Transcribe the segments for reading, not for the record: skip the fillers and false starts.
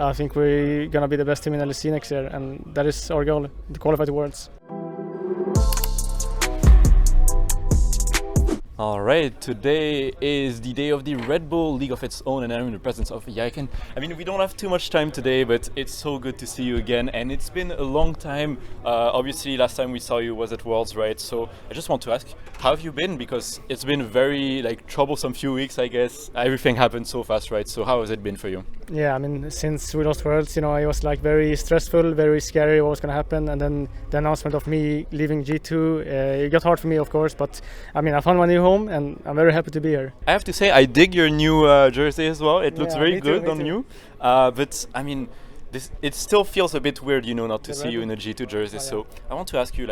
I think we're going to be the best team in LEC next year, and that is our goal, to qualify to Worlds. Alright, today is the day of the Red Bull League of its own, and I'm in the presence of Yike. I mean, we don't have too much time today, but it's so good to see you again, and it's been a long time. Obviously, last time we saw you was at Worlds, right? So I just want to ask, how have you been? Because it's been a very troublesome few weeks, I guess. Everything happened so fast, right? So how has it been for you? Yeah, I mean, since we lost Worlds, it was very stressful, very scary what was going to happen, and then the announcement of me leaving G2, it got hard for me, of course, but I mean, I found my new home, and I'm very happy to be here. I have to say, I dig your new jersey as well. It looks very good on you. But I mean, it still feels a bit weird, not to see you in a G2 jersey. So I want to ask you,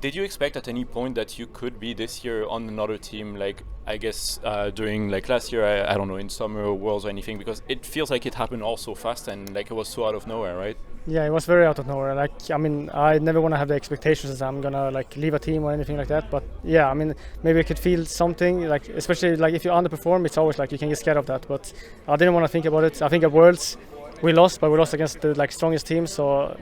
did you expect at any point that you could be this year on another team, I guess during last year, I don't know, in summer or Worlds or anything, because it feels like it happened all so fast and it was so out of nowhere, right? Yeah, it was very out of nowhere. I mean, I never want to have the expectations that I'm gonna leave a team or anything like that. But yeah, I mean, maybe I could feel something, especially if you underperform, it's always you can get scared of that. But I didn't want to think about it. I think at Worlds we lost, but we lost against the strongest team. So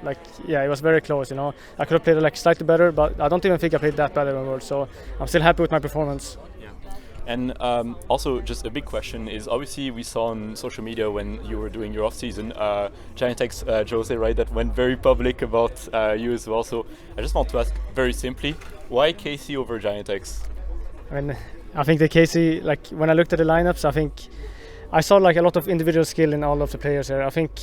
yeah, it was very close. I could have played slightly better, but I don't even think I played that better in Worlds. So I'm still happy with my performance. And also, just a big question is, obviously we saw on social media when you were doing your off-season, Giantex Jose, right, that went very public about you as well. So I just want to ask very simply, why KC over Giantex? I mean, I think the KC, when I looked at the lineups, I think I saw a lot of individual skill in all of the players here. I think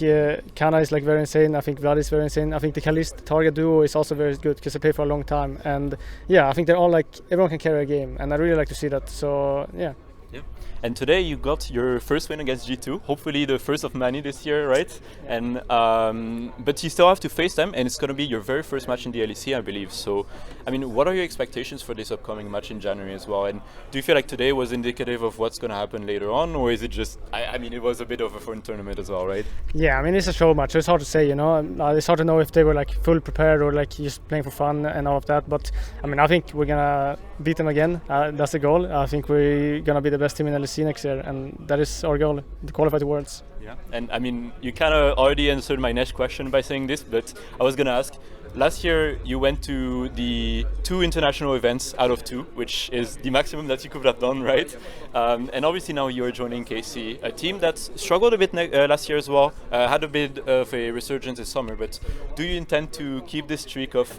Kana is very insane. I think Vlad is very insane. I think the Kalist target duo is also very good because they play for a long time. And yeah, I think they're all everyone can carry a game, and I really like to see that. So yeah. Yeah. And today you got your first win against G2, hopefully the first of many this year, right? And but you still have to face them, and it's going to be your very first match in the LEC, I believe. So, I mean, what are your expectations for this upcoming match in January as well? And do you feel like today was indicative of what's going to happen later on, or is it just, I mean, it was a bit of a fun tournament as well, right? Yeah, I mean, it's a show match, so it's hard to say, It's hard to know if they were full prepared or just playing for fun and all of that. But I mean, I think we're going to beat them again. That's the goal. I think we're going to be the best team in LEC next year, and that is our goal, to qualify to Worlds. Yeah, and I mean, you kind of already answered my next question by saying this, but I was going to ask, last year you went to the 2 international events out of 2, which is the maximum that you could have done, right? And obviously now you're joining KC, a team that struggled a bit last year as well, had a bit of a resurgence this summer, but do you intend to keep this streak of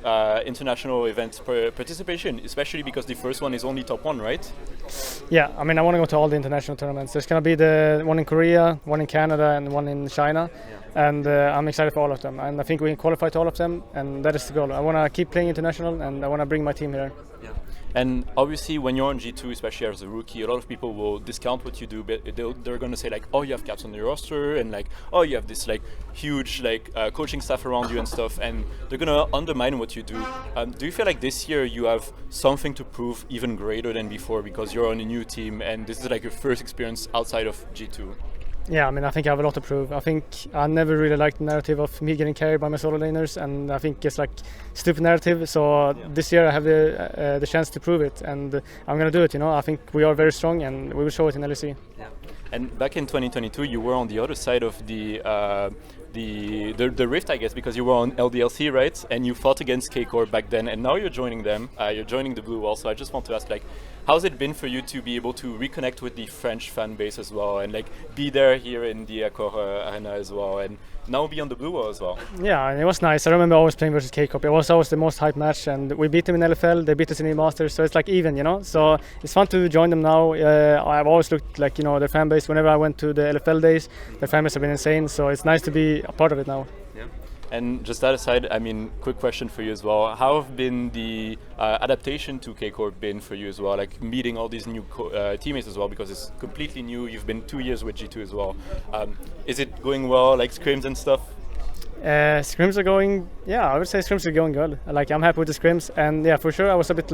international events participation, especially because the first one is only top 1, right? Yeah, I mean, I want to go to all the international tournaments. There's going to be the one in Korea, one in Canada, and one in China. Yeah. And I'm excited for all of them. And I think we can qualify to all of them, and that is the goal. I want to keep playing international, and I want to bring my team here. Yeah. And obviously, when you're on G2, especially as a rookie, a lot of people will discount what you do, but they're going to say oh, you have caps on your roster, and oh, you have this huge coaching staff around you and stuff, and they're going to undermine what you do. Do you feel like this year you have something to prove even greater than before because you're on a new team and this is your first experience outside of G2? Yeah, I mean, I think I have a lot to prove. I think I never really liked the narrative of me getting carried by my solo laners, and I think it's stupid narrative. So this year I have the chance to prove it, and I'm gonna do it. I think we are very strong, and we will show it in LEC. Yeah. And back in 2022, you were on the other side of the rift, I guess, because you were on LDLC, right? And you fought against K-Corp back then, and now you're joining them. You're joining the Blue Wall. So I just want to ask, how's it been for you to be able to reconnect with the French fan base as well, and be there here in the Accor Arena as well, and now be on the Blue Wall as well? Yeah, and it was nice. I remember always playing versus K-Corp. It was always the most hyped match, and we beat them in LFL. They beat us in the Masters, so it's even, So it's fun to join them now. I've always looked their fan base. Whenever I went to the LFL days, their fan base have been insane. So it's nice to be a part of it now. Yeah. And just that aside, I mean, quick question for you as well. How have been the adaptation to K-Corp been for you as well? Meeting all these new teammates as well, because it's completely new. You've been 2 years with G2 as well. Is it going well, scrims and stuff? Scrims are going, I would say scrims are going good. I'm happy with the scrims, and yeah, for sure I was a bit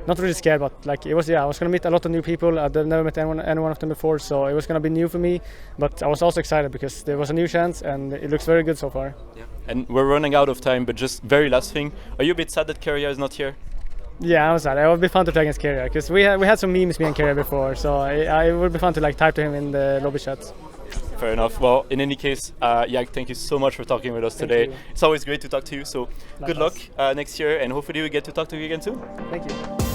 not really scared, but it was, I was going to meet a lot of new people. I've never met any one of them before, so it was going to be new for me, but I was also excited because there was a new chance, and it looks very good so far. Yeah. And we're running out of time, but just very last thing, are you a bit sad that Keria is not here? Yeah, I was sad. It would be fun to play against Keria, because we had some memes, me and Keria, before, so it would be fun to type to him in the lobby chats. Fair enough. Well, in any case, Yike, thank you so much for talking with us today. You. It's always great to talk to you. So good luck Likewise. next year, and hopefully we get to talk to you again soon. Thank you.